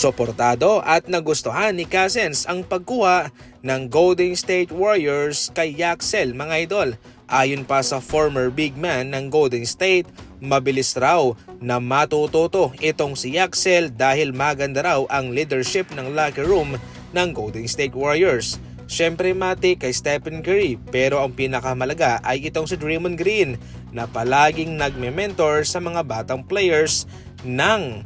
Suportado at nagustuhan ni Cousins ang pagkuha ng Golden State Warriors kay Yaxel mga idol. Ayon pa sa former big man ng Golden State, mabilis raw na matututo itong si Yaxel dahil maganda raw ang leadership ng locker room ng Golden State Warriors. Siyempre mati kay Stephen Curry, pero ang pinakamalaga ay itong si Draymond Green na palaging nagme-mentor sa mga batang players ng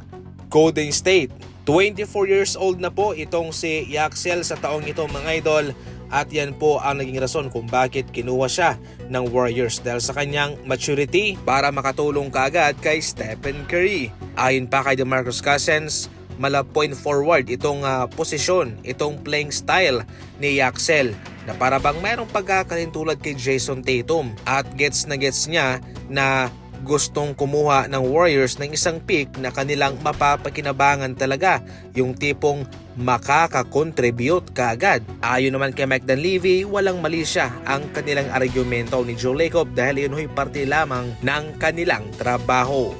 Golden State. 24 years old na po itong si Yaxel sa taong ito mga idol, at yan po ang naging rason kung bakit kinuha siya ng Warriors dahil sa kanyang maturity para makatulong kaagad kay Stephen Curry. Ayon pa kay DeMarcus Cousins, mala point forward itong posisyon, itong playing style ni Yaxel na para bang mayroong pagkakalintulad kay Jason Tatum, at gets niya na gustong kumuha ng Warriors ng isang pick na kanilang mapapakinabangan talaga, yung tipong makaka-contribute kaagad. Ayon naman kay Mike Dunleavy, walang mali siya ang kanilang argumento ni Joe Lacob dahil yun ay parte lamang ng kanilang trabaho.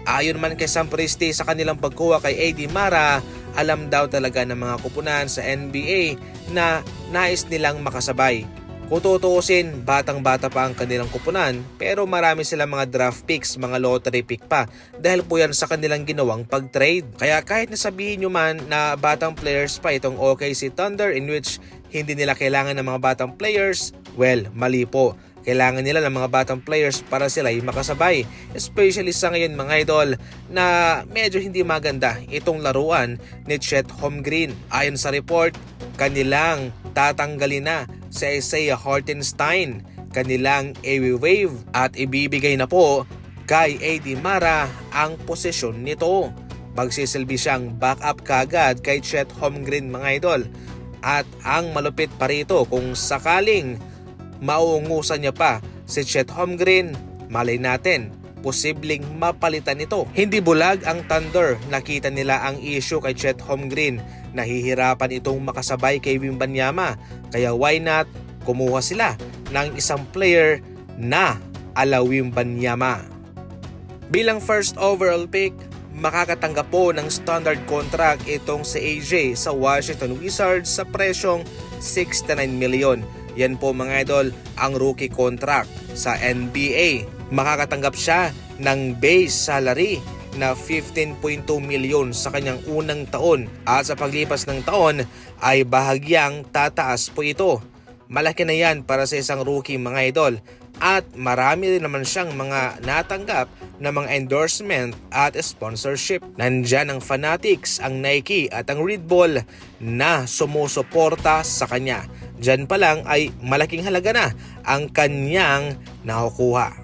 Ayon naman kay Sam Presti sa kanilang pagkuha kay AD Mara, alam daw talaga ng mga kupunan sa NBA na nais nilang makasabay. Kung tutuusin, batang-bata pa ang kanilang kupunan, pero marami silang mga draft picks, mga lottery pick pa dahil po yan sa kanilang ginawang pag-trade. Kaya kahit nasabihin nyo man na batang players pa itong OKC Thunder in which hindi nila kailangan ng mga batang players, well, mali po. Kailangan nila ng mga batang players para sila ay makasabay. Especially sa ngayon mga idol na medyo hindi maganda itong laruan ni Chet Holmgren. Ayon sa report, kanilang tatanggalin na si Isaiah Hartenstein, kanilang i-waive at ibibigay na po kay AD Mara ang posisyon nito. Magsisilbi siyang backup kagad kay Chet Holmgren mga idol. At ang malupit pa rito, kung sakaling mauungusan niya pa si Chet Holmgren, malay natin, posibleng mapalitan ito. Hindi bulag ang Thunder, nakita nila ang issue kay Chet Holmgren. Nahihirapan itong makasabay kay Wembanyama, kaya why not kumuha sila ng isang player na ala Wembanyama. Bilang first overall pick, makakatanggap po ng standard contract itong si AJ sa Washington Wizards sa presyong 69 million. Yan po mga idol ang rookie contract sa NBA. Makakatanggap siya ng base salary na 15.2 million sa kanyang unang taon, at sa paglipas ng taon ay bahagyang tataas po ito. Malaki na yan para sa isang rookie mga idol, at marami rin naman siyang mga natanggap na mga endorsement at sponsorship. Nandyan ang Fanatics, ang Nike at ang Red Bull na sumusuporta sa kanya. Diyan pa lang ay malaking halaga na ang kanyang nakukuha.